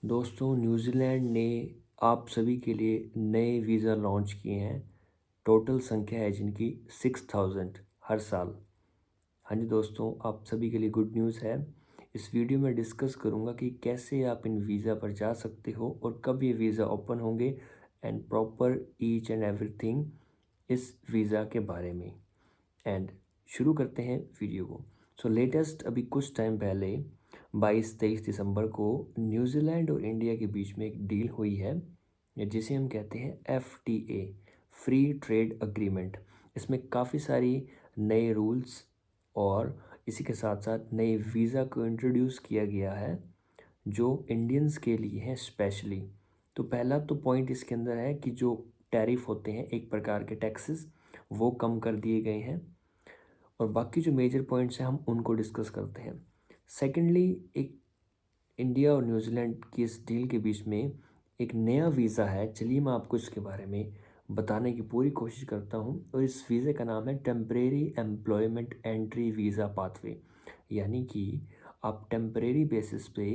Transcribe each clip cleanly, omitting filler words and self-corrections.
दोस्तों, न्यूज़ीलैंड ने आप सभी के लिए नए वीज़ा लॉन्च किए हैं। टोटल संख्या है जिनकी 6000 हर साल। हाँ जी दोस्तों, आप सभी के लिए गुड न्यूज़ है। इस वीडियो में डिस्कस करूँगा कि कैसे आप इन वीज़ा पर जा सकते हो और कब ये वीज़ा ओपन होंगे and proper each and everything इस वीज़ा के बारे में। एंड शुरू करते हैं वीडियो को। सो लेटेस्ट अभी कुछ टाइम पहले 22-23 दिसंबर को न्यूजीलैंड और इंडिया के बीच में एक डील हुई है जिसे हम कहते हैं FTA, फ्री ट्रेड अग्रीमेंट। इसमें काफ़ी सारी नए रूल्स और इसी के साथ साथ नए वीज़ा को इंट्रोड्यूस किया गया है जो इंडियंस के लिए है स्पेशली। तो पहला तो पॉइंट इसके अंदर है कि जो टैरिफ होते हैं, एक प्रकार के टैक्सेस, वो कम कर दिए गए हैं और बाकी जो मेजर पॉइंट्स हैं हम उनको डिस्कस करते हैं। सेकेंडली, एक इंडिया और न्यूजीलैंड की इस डील के बीच में एक नया वीज़ा है। चलिए मैं आपको इसके बारे में बताने की पूरी कोशिश करता हूँ और इस वीज़े का नाम है temporary employment entry visa pathway. यानी कि आप टेम्परेरी बेसिस पे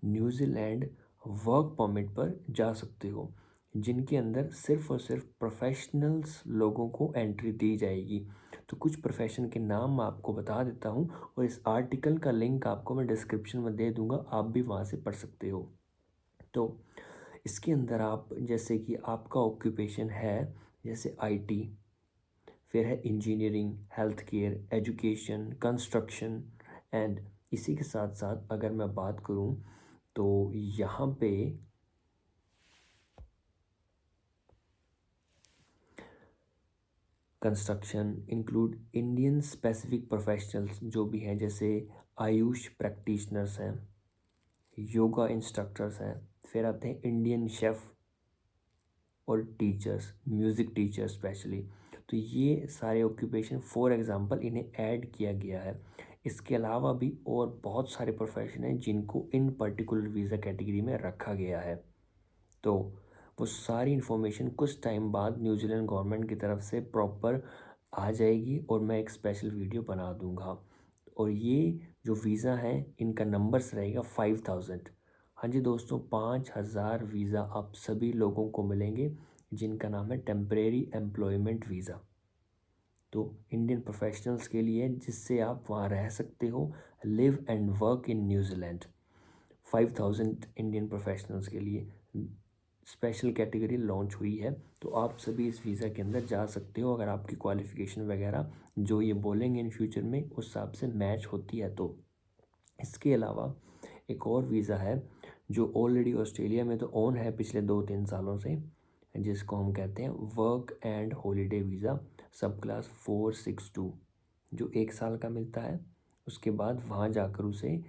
न्यूजीलैंड वर्क परमिट पर जा सकते हो, जिनके अंदर सिर्फ और सिर्फ प्रोफेशनल्स लोगों को एंट्री दी जाएगी। तो कुछ प्रोफेशन के नाम मैं आपको बता देता हूँ और इस आर्टिकल का लिंक आपको मैं डिस्क्रिप्शन में दे दूँगा, आप भी वहाँ से पढ़ सकते हो। तो इसके अंदर आप जैसे कि आपका ऑक्यूपेशन है जैसे IT, फिर है engineering, health care, education, construction and इसी के साथ साथ अगर मैं बात करूँ तो यहाँ पे construction include Indian specific professionals जो भी हैं, जैसे आयुष प्रैक्टिशनर्स हैं, योगा इंस्ट्रक्टर्स हैं, फिर आते हैं इंडियन शेफ़ और टीचर्स, म्यूज़िक टीचर्स स्पेशली। तो ये सारे ऑक्यूपेशन फॉर एग्ज़ाम्पल इन्हें ऐड किया गया है। इसके अलावा भी और बहुत सारे प्रोफेशन हैं जिनको इन पर्टिकुलर वीज़ा कैटेगरी में रखा गया है। तो वो सारी इन्फॉर्मेशन कुछ टाइम बाद न्यूजीलैंड गवर्नमेंट की तरफ से प्रॉपर आ जाएगी और मैं एक स्पेशल वीडियो बना दूंगा। और ये जो वीज़ा है इनका नंबर्स रहेगा 5000। हाँ जी दोस्तों, 5000 वीज़ा आप सभी लोगों को मिलेंगे जिनका नाम है टेम्परेरी एम्प्लॉयमेंट वीज़ा। तो इंडियन प्रोफेशनल्स के लिए जिससे आप वहाँ रह सकते हो, live and work in New Zealand. 5000 Indian professionals के लिए स्पेशल कैटेगरी लॉन्च हुई है। तो आप सभी इस वीज़ा के अंदर जा सकते हो अगर आपकी क्वालिफ़िकेशन वगैरह जो ये बोलेंगे इन फ्यूचर में उस हिसाब से मैच होती है। तो इसके अलावा एक और वीज़ा है जो ऑलरेडी ऑस्ट्रेलिया में तो ऑन है पिछले 2-3 सालों से, जिसको हम कहते हैं वर्क एंड हॉलीडे वीज़ा सब क्लास 462, जो 1 साल का मिलता है। उसके बाद वहाँ जाकर उसे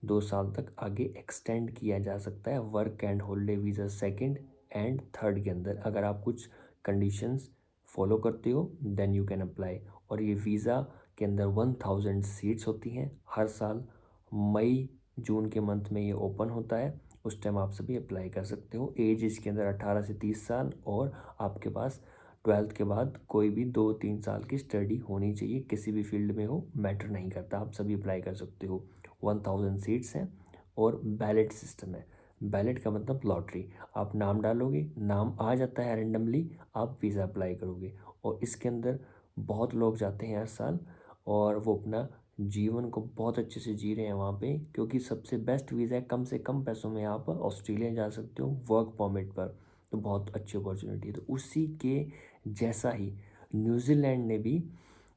2 साल तक आगे एक्सटेंड किया जा सकता है work and holiday visa second and third के अंदर। अगर आप कुछ कंडीशंस फॉलो करते हो देन यू कैन अप्लाई। और ये वीज़ा के अंदर 1000 सीट्स होती हैं हर साल। मई जून के मंथ में ये ओपन होता है, उस टाइम आप सभी अप्लाई कर सकते हो। एज इसके अंदर 18 से 30 साल और आपके पास 12th के बाद कोई भी 2-3 साल की स्टडी होनी चाहिए, किसी भी फील्ड में हो मैटर नहीं करता, आप सभी अप्लाई कर सकते हो। 1000 सीट्स हैं और बैलेट सिस्टम है। बैलेट का मतलब लॉटरी, आप नाम डालोगे, नाम आ जाता है रैंडमली, आप वीज़ा अप्लाई करोगे। और इसके अंदर बहुत लोग जाते हैं हर साल और वो अपना जीवन को बहुत अच्छे से जी रहे हैं वहाँ पे, क्योंकि सबसे बेस्ट वीज़ा है, कम से कम पैसों में आप ऑस्ट्रेलिया जा सकते हो वर्क परमिट पर। तो बहुत अच्छी अपॉर्चुनिटी है। तो उसी के जैसा ही न्यूजीलैंड ने भी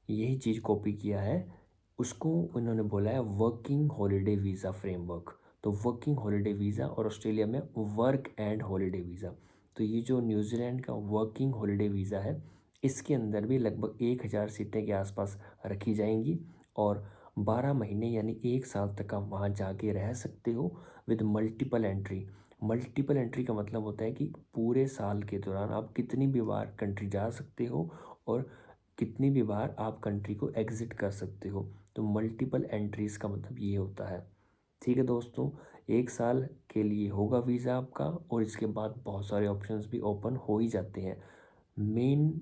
यही चीज़ कॉपी किया है। उसको उन्होंने बोला है वर्किंग हॉलीडे वीज़ा फ्रेमवर्क। तो वर्किंग हॉलीडे वीज़ा और ऑस्ट्रेलिया में वर्क एंड हॉलीडे वीज़ा। तो ये जो न्यूजीलैंड का वर्किंग हॉलीडे वीज़ा है इसके अंदर भी लगभग 1000 सीटें के आसपास रखी जाएंगी और 12 महीने यानी 1 साल तक आप वहाँ जाके रह सकते हो with multiple entry. Multiple entry का मतलब होता है कि पूरे साल के दौरान आप कितनी भी बार कंट्री जा सकते हो और कितनी भी बार आप कंट्री को एग्ज़िट कर सकते हो। तो मल्टीपल एंट्रीज़ का मतलब ये होता है। ठीक है दोस्तों, 1 साल के लिए होगा वीज़ा आपका और इसके बाद बहुत सारे ऑप्शंस भी ओपन हो ही जाते हैं। मेन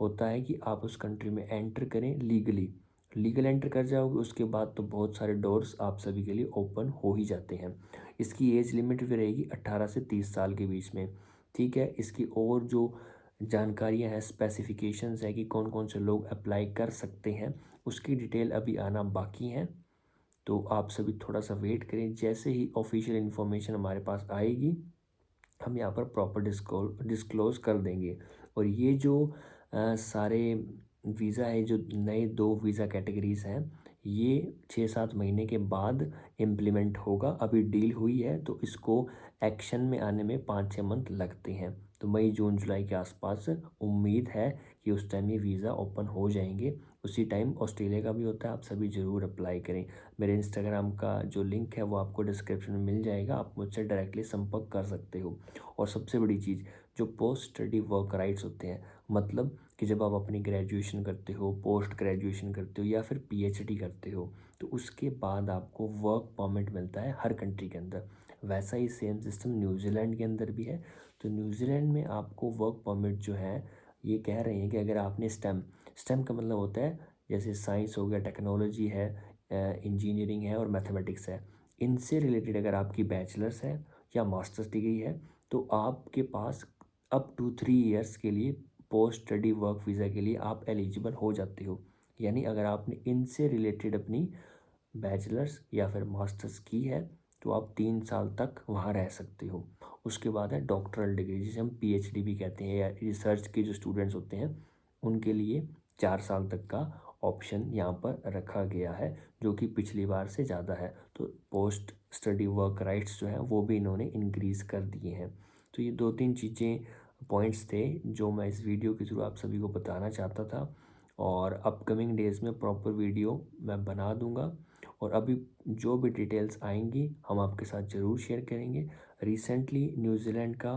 होता है कि आप उस कंट्री में एंटर करें लीगली। लीगल एंटर कर जाओगे उसके बाद तो बहुत सारे डोर्स आप सभी के लिए ओपन हो ही जाते हैं। इसकी एज लिमिट भी रहेगी 18 से 30 साल के बीच में। ठीक है, इसकी और जो जानकारियां हैं, स्पेसिफिकेशंस है कि कौन कौन से लोग अप्लाई कर सकते हैं, उसकी डिटेल अभी आना बाकी है। तो आप सभी थोड़ा सा वेट करें, जैसे ही ऑफिशियल इन्फॉर्मेशन हमारे पास आएगी हम यहाँ पर प्रॉपर डिस्क्लोज कर देंगे। और ये जो सारे वीज़ा है, जो नए 2 वीज़ा कैटेगरीज़ हैं, ये 6-7 महीने के बाद इम्प्लीमेंट होगा। अभी डील हुई है तो इसको एक्शन में आने में 5-6 मंथ लगते हैं। तो मई जून जुलाई के आसपास उम्मीद है कि उस टाइम ये वीज़ा ओपन हो जाएंगे। उसी टाइम ऑस्ट्रेलिया का भी होता है, आप सभी ज़रूर अप्लाई करें। मेरे इंस्टाग्राम का जो लिंक है वो आपको डिस्क्रिप्शन में मिल जाएगा, आप मुझसे डायरेक्टली संपर्क कर सकते हो। और सबसे बड़ी चीज़, जो पोस्ट स्टडी वर्क राइट्स होते हैं, मतलब कि जब आप अपनी ग्रेजुएशन करते हो, पोस्ट ग्रेजुएशन करते हो या फिर पीएचडी करते हो, तो उसके बाद आपको वर्क परमिट मिलता है हर कंट्री के अंदर। वैसा ही सेम सिस्टम न्यूजीलैंड के अंदर भी है। तो न्यूजीलैंड में आपको वर्क परमिट जो है, ये कह रहे हैं कि अगर आपने स्टेम का मतलब होता है जैसे साइंस हो गया, टेक्नोलॉजी है, इंजीनियरिंग है और मैथमेटिक्स है, इनसे रिलेटेड अगर आपकी बैचलर्स है या मास्टर्स डिग्री है, तो आपके पास अप टू 3 इयर्स के लिए पोस्ट स्टडी वर्क वीज़ा के लिए आप एलिजिबल हो जाते हो। यानी अगर आपने इनसे रिलेटेड अपनी बैचलर्स या फिर मास्टर्स की है तो आप 3 साल तक वहाँ रह सकते हो। उसके बाद है डॉक्टरल डिग्री, जिसे हम पीएचडी भी कहते हैं, या रिसर्च के जो स्टूडेंट्स होते हैं उनके लिए 4 साल तक का ऑप्शन यहाँ पर रखा गया है, जो कि पिछली बार से ज़्यादा है। तो पोस्ट स्टडी वर्क राइट्स जो हैं वो भी इन्होंने इंक्रीज़ कर दिए हैं। तो ये 2-3 चीज़ें, पॉइंट्स थे जो मैं इस वीडियो के थ्रू आप सभी को बताना चाहता था। और अपकमिंग डेज़ में प्रॉपर वीडियो मैं बना दूंगा, और अभी जो भी डिटेल्स आएंगी हम आपके साथ ज़रूर शेयर करेंगे। रिसेंटली न्यूजीलैंड का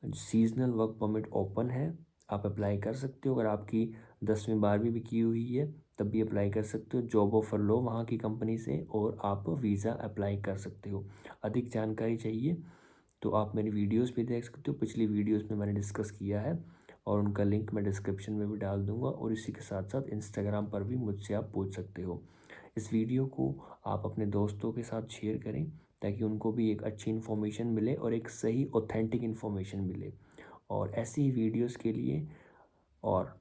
सीजनल वर्क परमिट ओपन है, आप अप्लाई कर सकते हो। अगर आपकी 10वीं 12वीं भी की हुई है तब भी अप्लाई कर सकते हो। जॉब ऑफर लो वहाँ की कंपनी से और आप वीज़ा अप्लाई कर सकते हो। अधिक जानकारी चाहिए तो आप मेरी वीडियोस भी देख सकते हो, पिछली वीडियोस में मैंने डिस्कस किया है और उनका लिंक मैं डिस्क्रिप्शन में भी डाल दूंगा। और इसी के साथ साथ इंस्टाग्राम पर भी मुझसे आप पूछ सकते हो। इस वीडियो को आप अपने दोस्तों के साथ शेयर करें ताकि उनको भी एक अच्छी इन्फॉर्मेशन मिले और एक सही ऑथेंटिक इन्फॉर्मेशन मिले। और ऐसी ही वीडियोस के लिए, और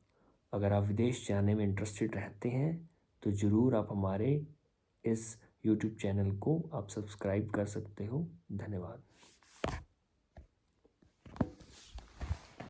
अगर आप विदेश जाने में इंटरेस्टेड रहते हैं तो ज़रूर आप हमारे इस यूट्यूब चैनल को आप सब्सक्राइब कर सकते हो। धन्यवाद।